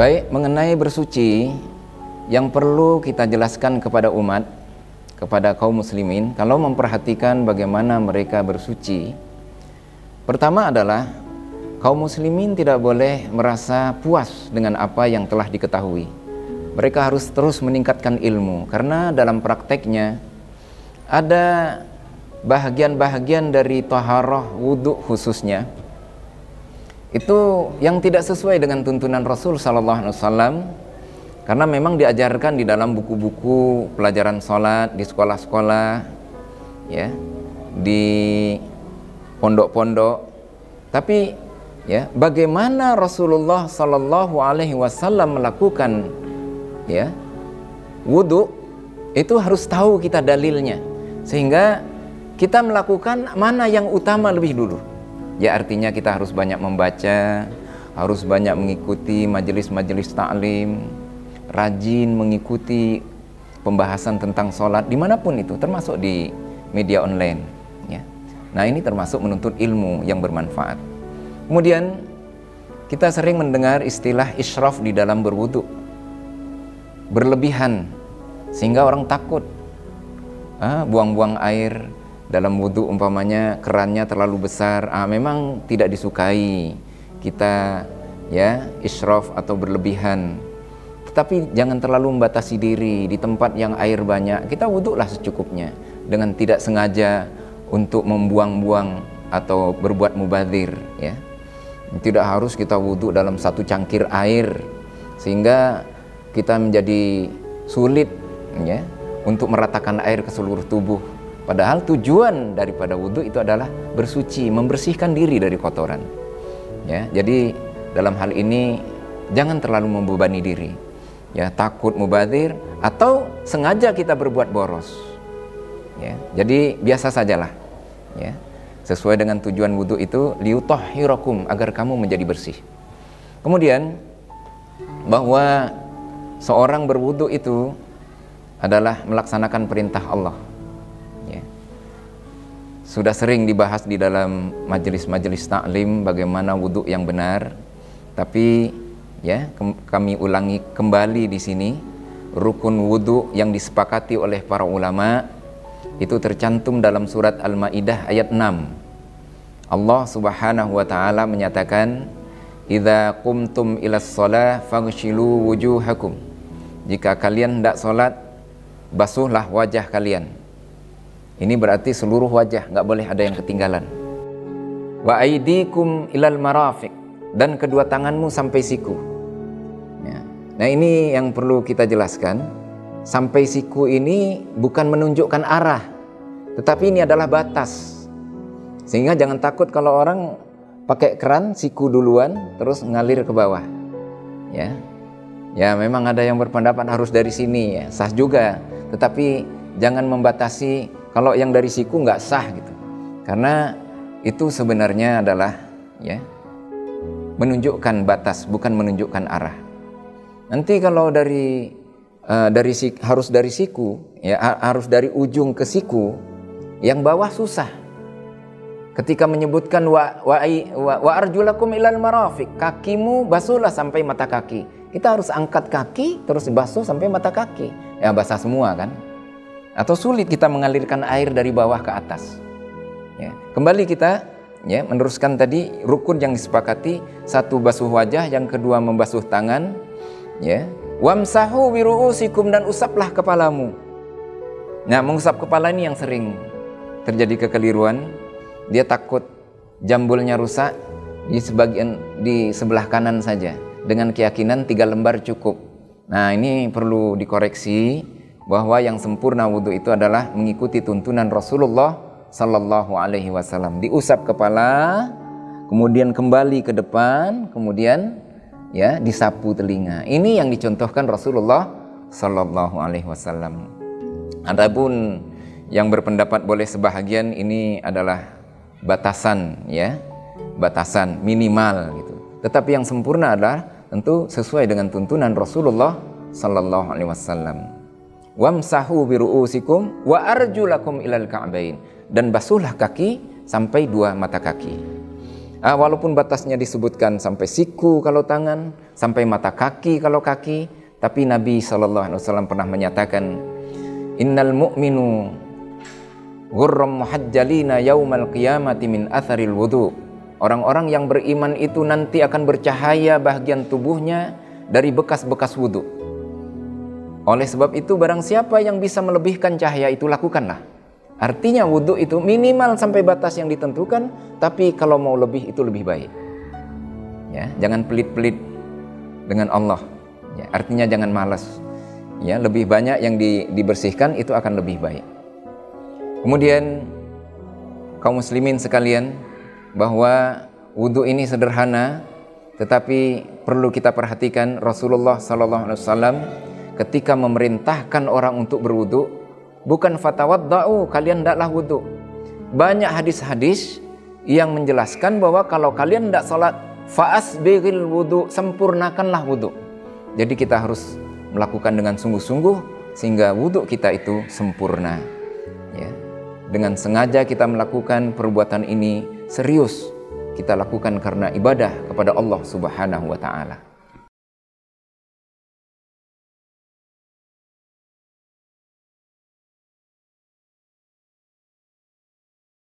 Baik, mengenai bersuci, yang perlu kita jelaskan kepada umat, kepada kaum muslimin, kalau memperhatikan bagaimana mereka bersuci, pertama adalah kaum muslimin tidak boleh merasa puas dengan apa yang telah diketahui. Mereka harus terus meningkatkan ilmu, karena dalam prakteknya ada bahagian-bahagian dari taharah wudhu khususnya itu yang tidak sesuai dengan tuntunan Rasul sallallahu alaihi wasallam, karena memang diajarkan di dalam buku-buku pelajaran sholat di sekolah-sekolah, ya, di pondok-pondok. Tapi ya, bagaimana Rasulullah sallallahu alaihi wasallam melakukan ya wudhu, itu harus tahu kita dalilnya, sehingga kita melakukan mana yang utama lebih dulu. Ya, artinya kita harus banyak membaca, harus banyak mengikuti majelis-majelis ta'lim, rajin mengikuti pembahasan tentang sholat dimanapun itu, termasuk di media online ya. Nah, ini termasuk menuntut ilmu yang bermanfaat. Kemudian kita sering mendengar istilah israf di dalam berwudu, berlebihan, sehingga orang takut buang-buang air dalam wudhu, umpamanya kerannya terlalu besar. Memang tidak disukai kita ya israf atau berlebihan, tetapi jangan terlalu membatasi diri. Di tempat yang air banyak, kita wudhulah secukupnya, dengan tidak sengaja untuk membuang-buang atau berbuat mubadzir ya. Tidak harus kita wudhu dalam satu cangkir air sehingga kita menjadi sulit ya untuk meratakan air ke seluruh tubuh. Padahal tujuan daripada wudhu itu adalah bersuci, membersihkan diri dari kotoran ya. Jadi dalam hal ini jangan terlalu membebani diri ya, takut mubadzir atau sengaja kita berbuat boros ya. Jadi biasa sajalah ya, sesuai dengan tujuan wudhu itu, liutahhirakum, agar kamu menjadi bersih. Kemudian bahwa seorang berwudhu itu adalah melaksanakan perintah Allah ya. Sudah sering dibahas di dalam majelis-majelis taklim bagaimana wudhu yang benar, tapi ya kami ulangi kembali di sini, rukun wudhu yang disepakati oleh para ulama itu tercantum dalam surat Al-Maidah ayat 6. Allah Subhanahu wa taala menyatakan, "Idza qumtum ilas shalah faghsilu wujuhakum." Jika kalian hendak salat, basuhlah wajah kalian. Ini berarti seluruh wajah, nggak boleh ada yang ketinggalan. Wa aidikum ilal marafiq, dan kedua tanganmu sampai siku ya. Nah, ini yang perlu kita jelaskan. Sampai siku ini bukan menunjukkan arah, tetapi ini adalah batas. Sehingga jangan takut kalau orang pakai keran siku duluan terus ngalir ke bawah ya. Ya, memang ada yang berpendapat harus dari sini ya, sah juga, tetapi jangan membatasi. Kalau yang dari siku nggak sah gitu, karena itu sebenarnya adalah ya menunjukkan batas, bukan menunjukkan arah. Nanti kalau harus dari siku ya, harus dari ujung ke siku, yang bawah susah. Ketika menyebutkan wa arjulakum ilal marafiq, kakimu basuhlah sampai mata kaki. Kita harus angkat kaki terus basuh sampai mata kaki. Ya, basah semua kan? Atau sulit kita mengalirkan air dari bawah ke atas. Ya, kembali kita ya meneruskan tadi rukun yang disepakati, satu basuh wajah, yang kedua membasuh tangan ya. Wamsahu biru'usikum, dan usaplah kepalamu. Nah, mengusap kepala ini yang sering terjadi kekeliruan. Dia takut jambulnya rusak di sebelah kanan saja, dengan keyakinan 3 lembar cukup. Nah, ini perlu dikoreksi, bahwa yang sempurna wudhu itu adalah mengikuti tuntunan Rasulullah sallallahu alaihi wasallam. Diusap kepala, kemudian kembali ke depan, kemudian ya disapu telinga. Ini yang dicontohkan Rasulullah sallallahu alaihi wasallam. Adapun yang berpendapat boleh sebahagian, ini adalah batasan ya, batasan minimal gitu. Tetapi yang sempurna adalah tentu sesuai dengan tuntunan Rasulullah sallallahu alaihi wasallam. Wamsahu biru'usikum wa arjulakum ilal ka'bain, dan basuhlah kaki sampai 2 mata kaki. Walaupun batasnya disebutkan sampai siku kalau tangan, sampai mata kaki kalau kaki, tapi Nabi SAW pernah menyatakan, innal mu'minu ghurram muhajjalina yaumal qiyamati min atharil wudu. Orang-orang yang beriman itu nanti akan bercahaya bahagian tubuhnya dari bekas-bekas wudu. Oleh sebab itu barang siapa yang bisa melebihkan cahaya itu, lakukanlah. Artinya wudu itu minimal sampai batas yang ditentukan, tapi kalau mau lebih itu lebih baik. Ya, jangan pelit-pelit dengan Allah. Ya, artinya jangan malas. Ya, lebih banyak yang dibersihkan itu akan lebih baik. Kemudian kaum muslimin sekalian, bahwa wudu ini sederhana, tetapi perlu kita perhatikan Rasulullah SAW ketika memerintahkan orang untuk berwudu, bukan fatawadda'u, kalian hendaklah wudu. Banyak hadis-hadis yang menjelaskan bahwa kalau kalian hendak salat, fa'asbighil wudu, sempurnakanlah wudu. Jadi kita harus melakukan dengan sungguh-sungguh sehingga wudu kita itu sempurna. Ya. Dengan sengaja kita melakukan perbuatan ini, serius kita lakukan karena ibadah kepada Allah Subhanahu wa ta'ala.